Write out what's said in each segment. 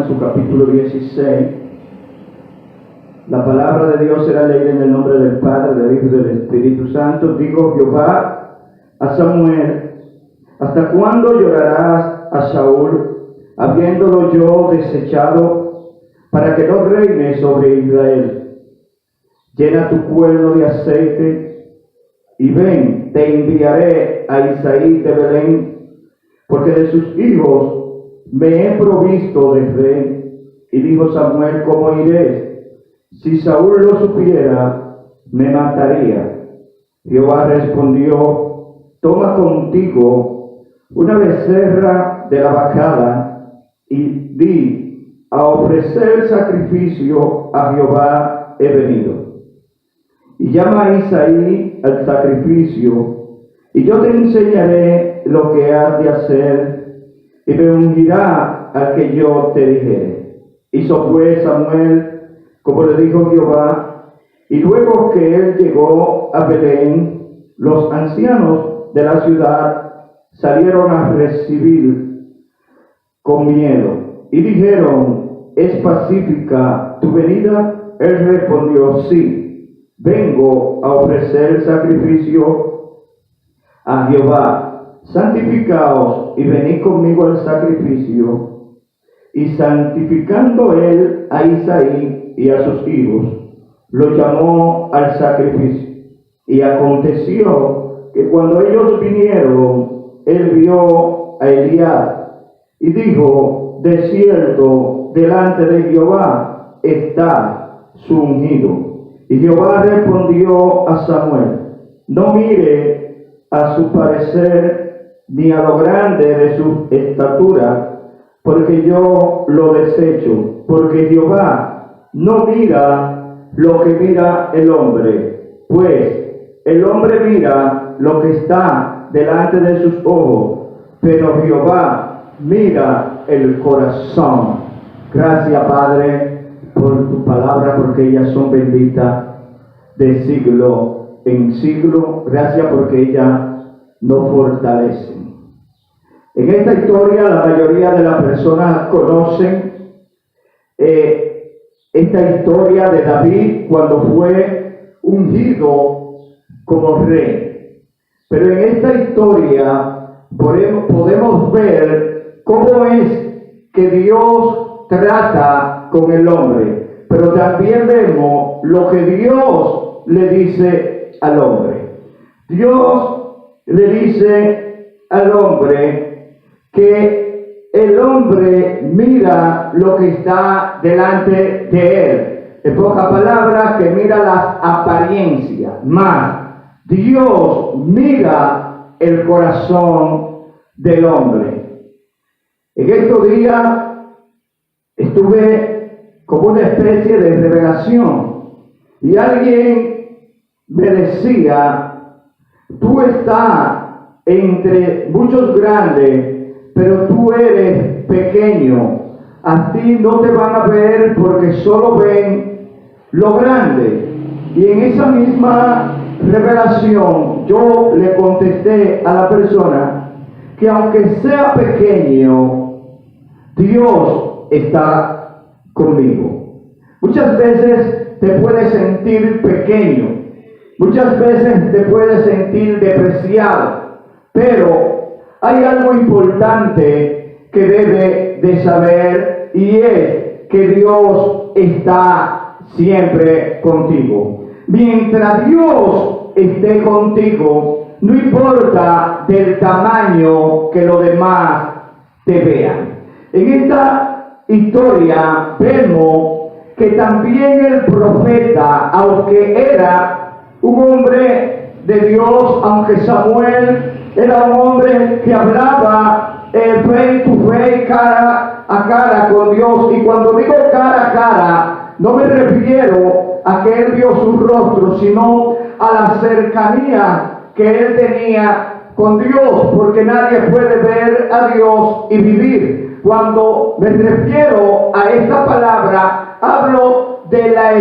Su capítulo 16. La palabra de Dios será leída en el nombre del Padre, del Hijo y del Espíritu Santo. Dijo Jehová a Samuel: ¿hasta cuándo llorarás a Saúl, habiéndolo yo desechado, para que no reine sobre Israel? Llena tu cuerno de aceite, y ven, te enviaré a Isaí de Belén, porque de sus hijos me he provisto de rey. Y dijo Samuel: ¿cómo iré? Si Saúl lo supiera, me mataría. Jehová respondió: toma contigo una becerra de la vacada, y di: a ofrecer sacrificio a Jehová he venido. Y llama a Isaí al sacrificio, y yo te enseñaré lo que has de hacer, y me ungirá al que yo te dijere. Hizo pues Samuel como le dijo Jehová, y luego que él llegó a Belén, los ancianos de la ciudad salieron a recibir con miedo, y dijeron: ¿es pacífica tu venida? Él respondió: sí, vengo a ofrecer sacrificio a Jehová. Santificaos y venid conmigo al sacrificio. Y santificando él a Isaí y a sus hijos, lo llamó al sacrificio. Y aconteció que cuando ellos vinieron, él vio a Eliab y dijo: de cierto, delante de Jehová está su ungido. Y Jehová respondió a Samuel: no mire a su parecer ni a lo grande de su estatura, porque yo lo desecho. Porque Jehová no mira lo que mira el hombre, pues el hombre mira lo que está delante de sus ojos, pero Jehová mira el corazón. Gracias, Padre, por tu palabra, porque ellas son benditas de siglo en siglo. Gracias porque ellas nos fortalecen. En esta historia la mayoría de las personas conocen esta historia de David cuando fue ungido como rey. Pero en esta historia podemos ver cómo es que Dios trata con el hombre, pero también vemos lo que Dios le dice al hombre. Dios le dice al hombre que el hombre mira lo que está delante de él. En pocas palabras, que mira las apariencias, más Dios mira el corazón del hombre. En estos días estuve como una especie de revelación, y alguien me decía: tú estás entre muchos grandes, pero tú eres pequeño. A ti no te van a ver porque solo ven lo grande. Y en esa misma revelación yo le contesté a la persona que aunque sea pequeño, Dios está conmigo. Muchas veces te puedes sentir pequeño, muchas veces te puedes sentir despreciado, pero hay algo importante que debe de saber, y es que Dios está siempre contigo. Mientras Dios esté contigo, no importa del tamaño que los demás te vean. En esta historia vemos que también el profeta, aunque era un hombre de Dios, aunque Samuel era un hombre que hablaba face to face, cara a cara con Dios. Y cuando digo cara a cara, no me refiero a que él vio su rostro, sino a la cercanía que él tenía con Dios, porque nadie puede ver a Dios y vivir. Cuando me refiero a esta palabra, hablo de la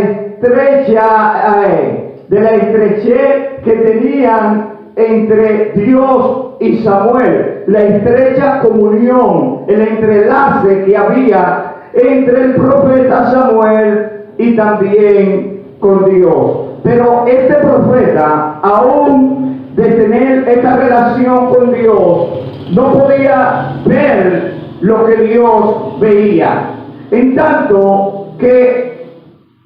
estrechez que tenían entre Dios y Samuel, la estrecha comunión, el entrelace que había entre el profeta Samuel y también con Dios. Pero este profeta, aún de tener esta relación con Dios, no podía ver lo que Dios veía. En tanto que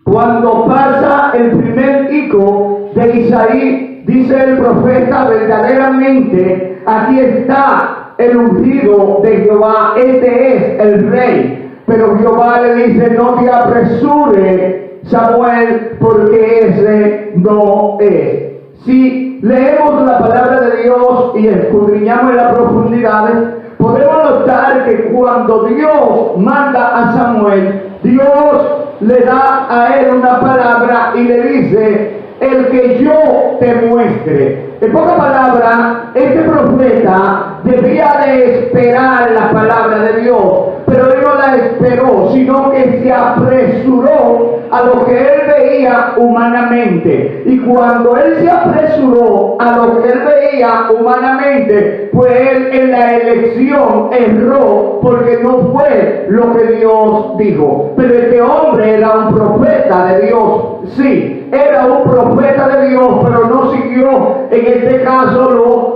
cuando pasa el primer hijo de Isaí, dice el profeta, verdaderamente aquí está el ungido de Jehová, este es el rey. Pero Jehová le dice, no te apresures, Samuel, porque ese no es. Si leemos la palabra de Dios y escudriñamos en las profundidades, podemos notar que cuando Dios manda a Samuel, Dios le da a él una palabra y le dice, el que yo te muestre. En pocas palabras, este profeta debía de esperar la palabra de Dios, pero él no la esperó, sino que se apresuró a lo que él veía humanamente. Y cuando él se apresuró a lo que él veía humanamente, pues él en la elección erró, porque no fue lo que Dios dijo. Pero este hombre era un profeta de Dios, sí, era un profeta de Dios, pero no siguió en este caso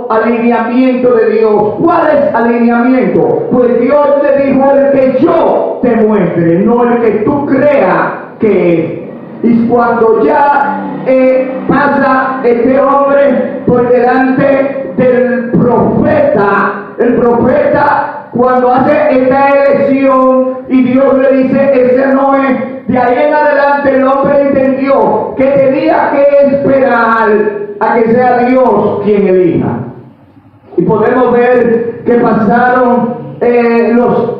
los alineamientos de Dios. ¿Cuál es alineamiento? Pues Dios le dijo, el que yo te muestre, no el que tú creas que es. Y cuando ya pasa este hombre por delante del profeta, el profeta cuando hace esta elección y Dios le dice, ese no es, de ahí en adelante el hombre entendió que tenía que esperar a que sea Dios quien elija. Y podemos ver que pasaron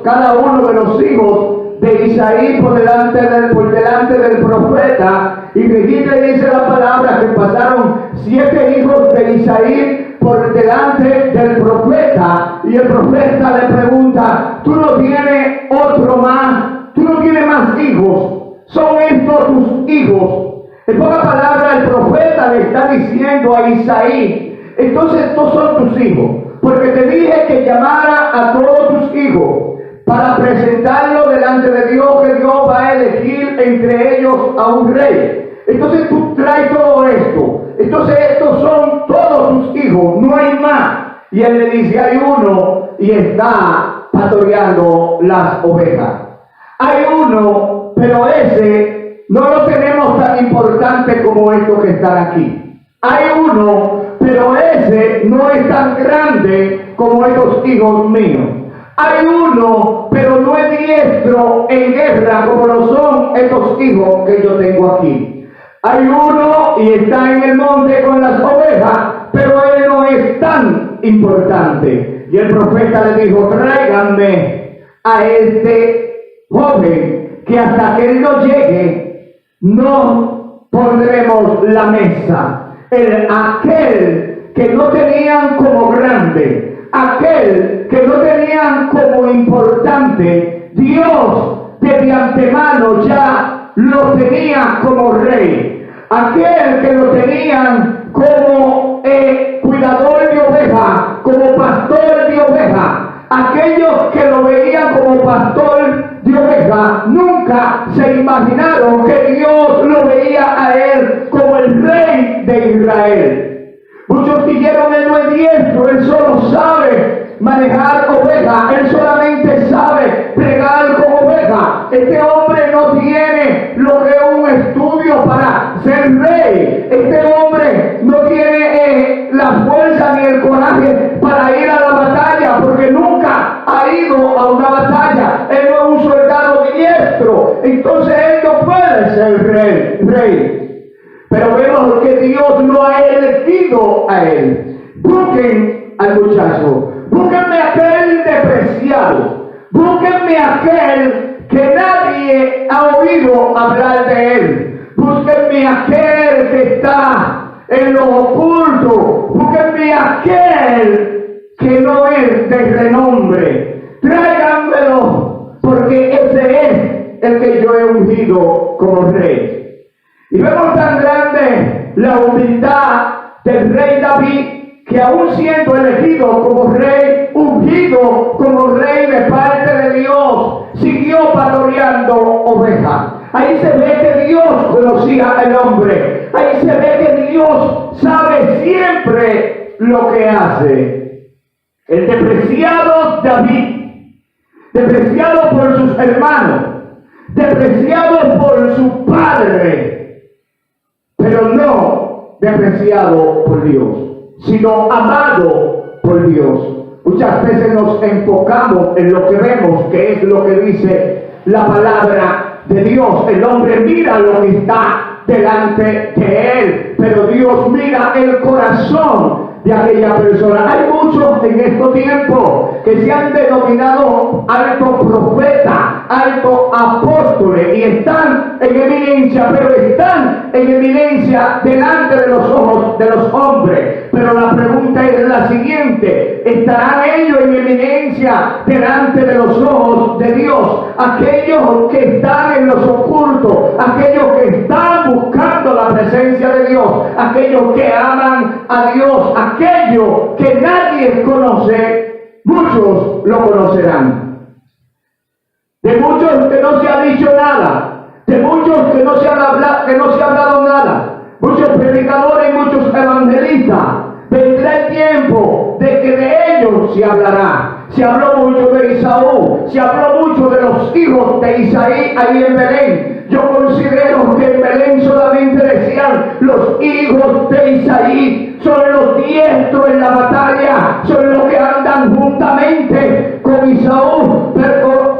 cada uno de los hijos de Isaí por delante del profeta, y registra y dice la palabra que pasaron 7 hijos de Isaí por delante del profeta, y el profeta le pregunta, ¿tú no tienes otro más? ¿Tú no tienes más hijos? ¿Son estos tus hijos? En pocas palabras, el profeta le está diciendo a Isaí, entonces estos son tus hijos, porque te dije que llamara a todos tus hijos para presentarlo delante de Dios, que Dios va a elegir entre ellos a un rey. Entonces tú traes todo esto, entonces estos son todos tus hijos, no hay más. Y él le dice, hay uno y está pastoreando las ovejas. Hay uno, pero ese no lo tenemos tan importante como estos que están aquí. Hay uno, pero ese no es tan grande como estos hijos míos. Hay uno, pero no es diestro en guerra como lo son estos hijos que yo tengo aquí. Hay uno y está en el monte con las ovejas, pero él no es tan importante. Y el profeta le dijo, tráiganme a este joven, que hasta que él no llegue, no pondremos la mesa. Aquel que no tenían como grande, aquel que no tenían como importante, Dios de antemano ya lo tenía como rey. Aquel que lo tenían como cuidador de oveja, como pastor de oveja. Aquellos que lo veían como pastor de oveja nunca se imaginaron que Dios lo veía a él como el rey de Israel. Muchos dijeron, él no es diestro, él solo sabe manejar oveja, él solamente sabe pregar con oveja. Este hombre no tiene lo que es un estudio para ser rey. Este hombre no tiene la fuerza ni el coraje para ir a la batalla, porque nunca ha ido a una batalla. Él no es un soldado diestro, entonces él no puede ser rey. Pero vemos que Dios lo ha elegido a él. Busquen al muchacho, búsquenme aquel despreciado, búsquenme aquel que nadie ha oído hablar de él, búsquenme aquel que está en lo oculto, búsquenme aquel que no es de renombre, tráiganmelo, porque ese es el que yo he ungido como rey. Y vemos tan grande la humildad del rey David, que aún siendo elegido como rey, ungido como rey de parte de Dios, siguió pastoreando ovejas. Ahí se ve que Dios conocía al hombre. Ahí se ve que Dios sabe siempre lo que hace. El despreciado David, despreciado por sus hermanos, despreciado por su padre, pero no despreciado por Dios, sino amado por Dios. Muchas veces nos enfocamos en lo que vemos, que es lo que dice la palabra de Dios. El hombre mira lo que está delante de él, pero Dios mira el corazón de aquella persona. Hay muchos en estos tiempos que se han denominado alto profeta, alto apóstoles, y están en eminencia, pero están en eminencia delante de los ojos de los hombres. Pero la pregunta es la siguiente: ¿estarán ellos en eminencia delante de los ojos de Dios? Aquellos que están en los ocultos, aquellos que están buscando la presencia de Dios, aquellos que aman a Dios, aquellos que nadie conoce, muchos lo conocerán. De muchos que no se ha dicho nada, de muchos que no se ha hablado nada, muchos predicadores y muchos evangelistas, vendrá el tiempo de que de ellos se hablará. Se habló mucho de Isaú, se habló mucho de los hijos de Isaí ahí en Belén. Yo considero que en Belén solamente decían los hijos de Isaí, son los diestros en la batalla, son los que andan juntamente con Isaú,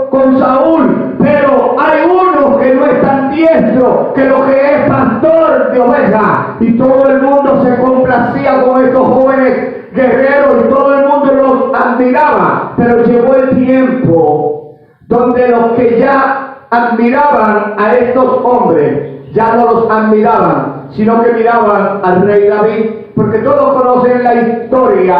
con Saúl, pero hay uno que no es tan diestro, que lo que es pastor de ovejas, y todo el mundo se complacía con estos jóvenes guerreros y todo el mundo los admiraba. Pero llegó el tiempo donde los que ya admiraban a estos hombres ya no los admiraban, sino que miraban al rey David, porque todos conocen la historia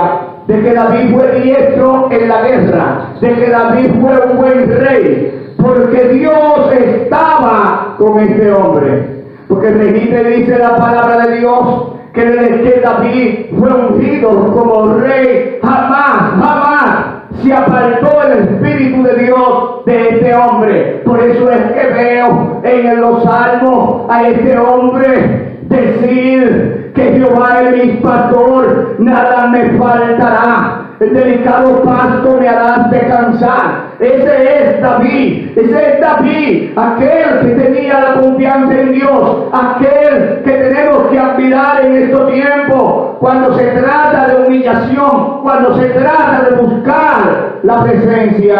de que David fue diestro en la guerra, de que David fue un buen rey, porque Dios estaba con este hombre. Porque el registro dice la palabra de Dios que desde que David fue ungido como rey, jamás se apartó el Espíritu de Dios de este hombre. Por eso es que veo en los salmos a este hombre decir que Jehová es mi pastor, nada me faltará. El delicado pasto me hará descansar. Ese es David, aquel que tenía la confianza en Dios, aquel que tenemos que admirar en estos tiempos, cuando se trata de humillación, cuando se trata de buscar la presencia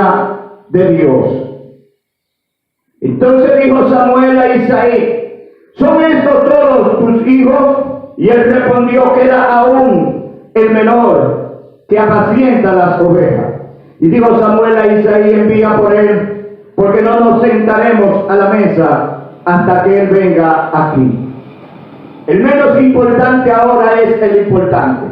de Dios. Entonces dijo Samuel a Isaí: ¿son estos todos tus hijos? Y él respondió que era aún el menor, que apacienta las ovejas. Y dijo Samuel a Isaí: envía por él, porque no nos sentaremos a la mesa hasta que él venga aquí. El menos importante ahora es el importante.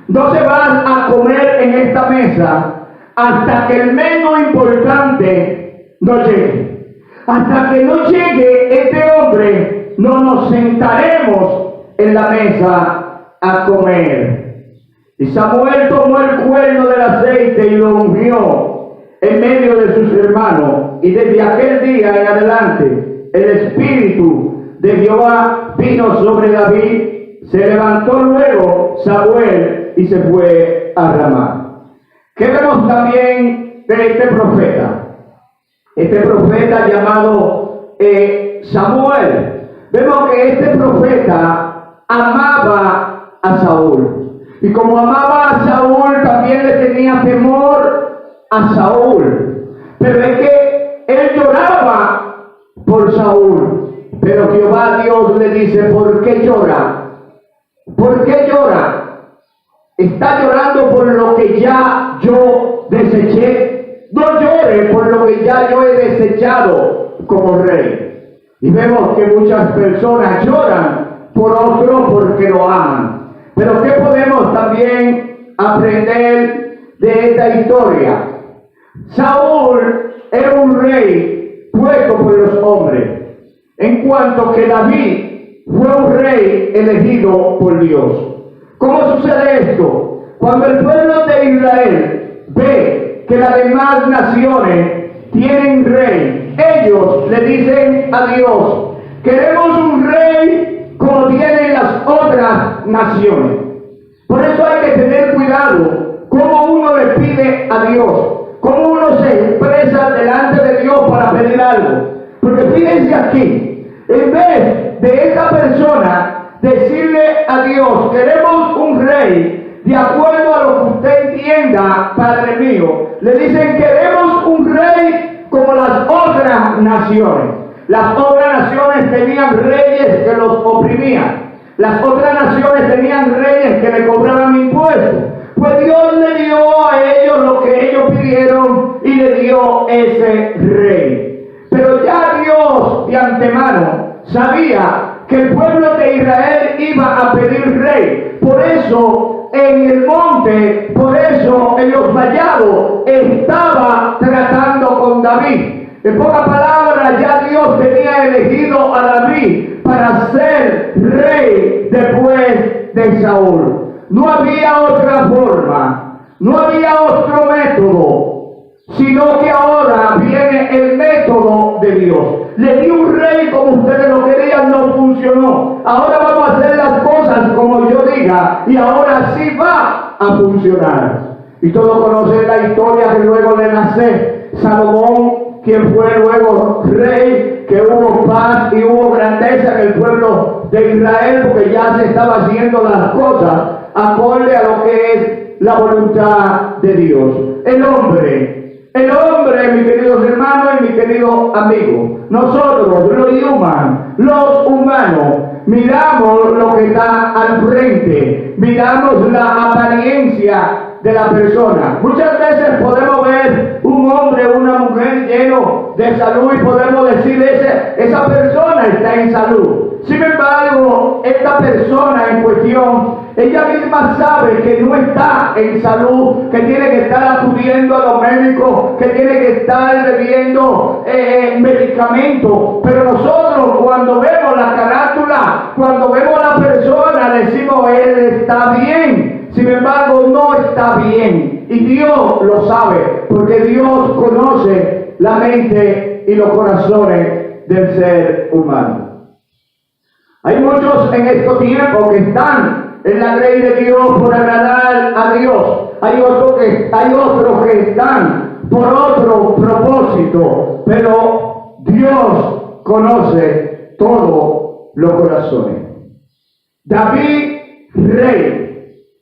No se van a comer en esta mesa hasta que el menos importante no llegue. Hasta que no llegue este hombre, no nos sentaremos en la mesa a comer. Y Samuel tomó el cuerno del aceite y lo ungió en medio de sus hermanos. Y desde aquel día en adelante, el Espíritu de Jehová vino sobre David. Se levantó luego Samuel y se fue a Ramá. ¿Qué vemos también de este profeta? Este profeta llamado Samuel. Vemos que este profeta amaba a Saúl. Y como amaba a Saúl, también le tenía temor a Saúl. Pero es que él lloraba por Saúl. Pero Jehová Dios le dice: ¿por qué llora? ¿Por qué llora? ¿Está llorando por lo que ya yo deseché? No llore por lo que ya yo he desechado como rey. Y vemos que muchas personas lloran por otro porque lo aman. Pero ¿qué podemos también aprender de esta historia? Saúl era un rey puesto por los hombres, en cuanto que David fue un rey elegido por Dios. ¿Cómo sucede esto? Cuando el pueblo de Israel ve que las demás naciones tienen rey, ellos le dicen a Dios: queremos un rey como tienen las otras naciones. Por eso hay que tener cuidado cómo uno le pide a Dios, cómo uno se expresa delante de Dios para pedir algo. Porque fíjense aquí, en vez de esta persona decirle a Dios: queremos un rey de acuerdo a lo que usted entienda, Padre mío, le dicen: queremos un rey como las otras naciones. Las otras naciones tenían reyes que los oprimían. Las otras naciones tenían reyes que le cobraban impuestos. Pues Dios le dio a ellos lo que ellos pidieron y le dio ese rey. Pero ya Dios de antemano sabía que el pueblo de Israel iba a pedir rey. Por eso en el monte, por eso en los vallados estaba tratando con David. En pocas palabras, ya Dios tenía elegido a David para ser rey después de Saúl. No había otra forma, no había otro método, sino que ahora viene el método de Dios. Le di un rey como ustedes lo querían, no funcionó. Ahora vamos a hacer las cosas como yo diga, y ahora sí va a funcionar. Y todos conocen la historia que luego de nacer Salomón, quien fue luego rey, que hubo paz y hubo grandeza en el pueblo de Israel, porque ya se estaba haciendo las cosas acorde a lo que es la voluntad de Dios. El hombre, mis queridos hermanos y mis queridos amigos, nosotros, los humanos, miramos lo que está al frente, miramos la apariencia de la persona. Muchas veces podemos ver un hombre o una mujer lleno de salud y podemos decir: esa persona está en salud. Sin embargo, esta persona en cuestión, ella misma sabe que no está en salud, que tiene que estar acudiendo a los médicos, que tiene que estar bebiendo medicamentos. Pero nosotros, cuando vemos la carátula, cuando vemos a la persona, decimos: él está bien. Sin embargo, no está bien. Y Dios lo sabe, porque Dios conoce la mente y los corazones del ser humano. Hay muchos en estos tiempos que están en la ley de Dios por agradar a Dios. Hay otros que están por otro propósito, pero Dios conoce todos los corazones. David, rey,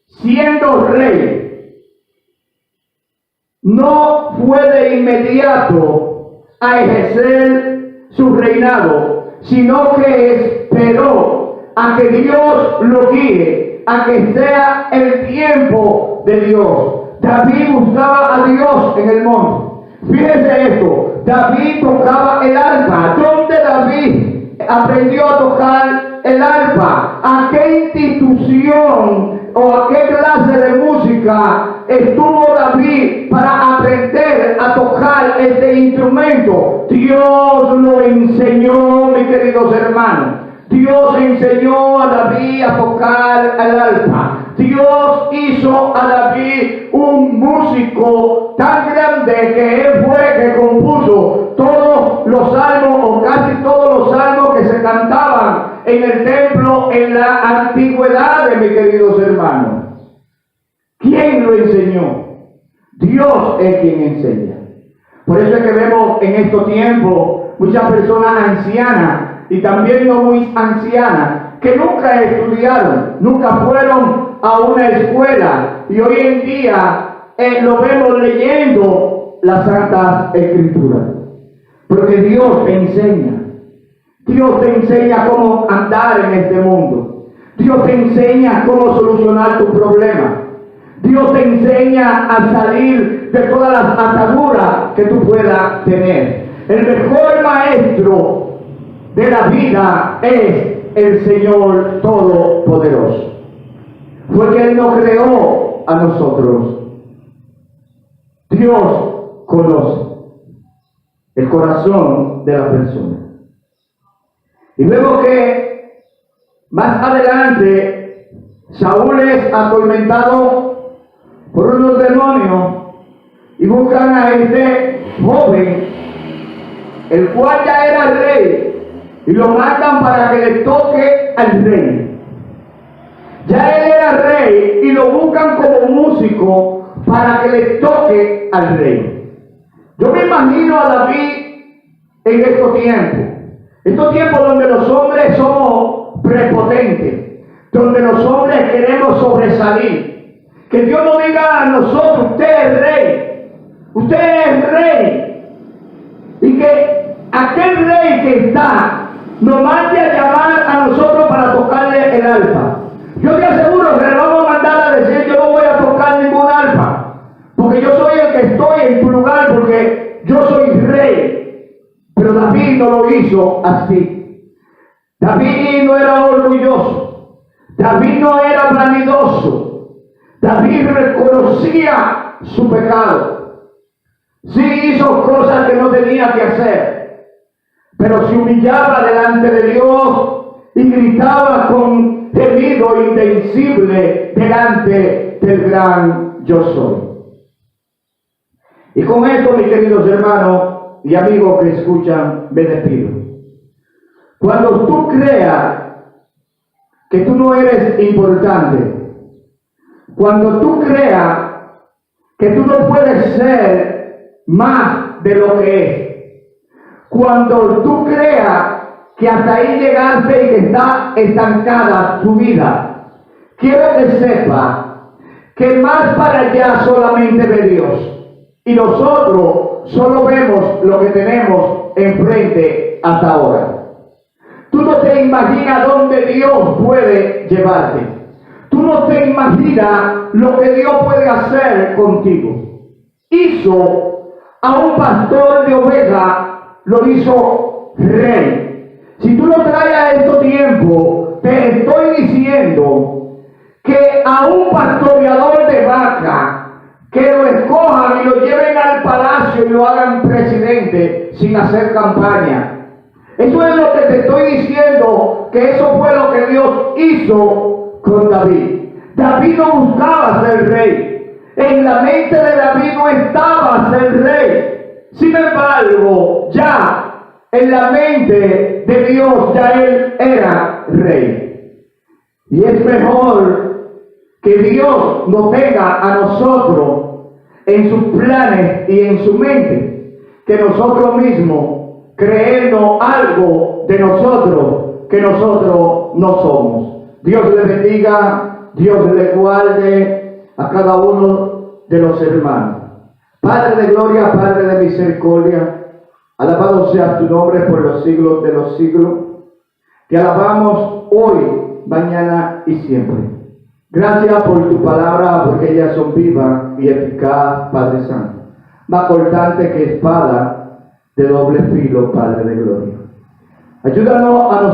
siendo rey, no fue de inmediato a ejercer su reinado, sino que esperó a que Dios lo guíe, a que sea el tiempo de Dios. David buscaba a Dios en el monte. Fíjense esto: David tocaba el arpa. ¿Dónde David aprendió a tocar el arpa? ¿A qué institución o a qué clase de música estuvo David para aprender a tocar este instrumento? Dios lo enseñó, mis queridos hermanos. Dios enseñó a David a tocar el arpa. Dios hizo a David un músico tan grande que él fue que compuso todos los salmos, o casi todos los salmos que se cantaban en el templo en la antigüedad, mis queridos hermanos. ¿Quién lo enseñó? Dios es quien enseña. Por eso es que vemos en estos tiempos muchas personas ancianas y también no muy ancianas que nunca estudiaron, nunca fueron a una escuela, y hoy en día lo vemos leyendo las Santas Escrituras. Porque Dios te enseña. Dios te enseña cómo andar en este mundo. Dios te enseña cómo solucionar tus problemas. Dios te enseña a salir de todas las ataduras que tú puedas tener. El mejor maestro de la vida es el Señor Todopoderoso. Porque Él nos creó a nosotros. Dios conoce el corazón de la persona. Y luego que más adelante Saúl es atormentado por unos demonios y buscan a este joven, el cual ya era rey, y lo mandan para que le toque al rey. Ya él era rey y lo buscan como músico para que le toque al rey. Yo me imagino a David en estos tiempos donde los hombres somos prepotentes, donde los hombres queremos sobresalir. Que Dios nos diga a nosotros: usted es rey, y que aquel rey que está nos mande a llamar a nosotros para tocarle el arpa. Yo te aseguro que le vamos a mandar a decir: yo no voy a tocar ningún arpa, porque yo soy el que estoy en tu lugar, porque yo soy rey. Pero David no lo hizo así. David no era orgulloso, David no era vanidoso, David reconocía su pecado. Sí hizo cosas que no tenía que hacer, pero se humillaba delante de Dios y gritaba con gemido invencible delante del gran yo soy. Y con esto, mis queridos hermanos y amigos que escuchan, me despido. Cuando tú creas que tú no eres importante, cuando tú creas que tú no puedes ser más de lo que es, cuando tú creas que hasta ahí llegaste y que está estancada tu vida, quiero que sepa que más para allá solamente ve Dios, y nosotros solo vemos lo que tenemos enfrente hasta ahora. Tú no te imaginas dónde Dios puede llevarte. Tú no te imaginas lo que Dios puede hacer contigo. Hizo a un pastor de ovejas, lo hizo rey. Si tú lo traes a estos tiempos, te estoy diciendo que a un pastoreador de vaca, que lo escojan y lo lleven al palacio y lo hagan presidente sin hacer campaña. Eso es lo que te estoy diciendo, que eso fue lo que Dios hizo con David. David no buscaba ser rey. En la mente de David no estaba ser rey. Sin embargo, ya en la mente de Dios ya él era rey. Y es mejor que Dios nos tenga a nosotros en sus planes y en su mente, que nosotros mismos creernos algo de nosotros que nosotros no somos. Dios le bendiga, Dios le guarde a cada uno de los hermanos. Padre de gloria, Padre de misericordia, alabado sea tu nombre por los siglos de los siglos. Te alabamos hoy, mañana y siempre. Gracias por tu palabra, porque ellas son vivas y eficaz, Padre Santo, más cortante que espada de doble filo, Padre de gloria. Ayúdanos a nosotros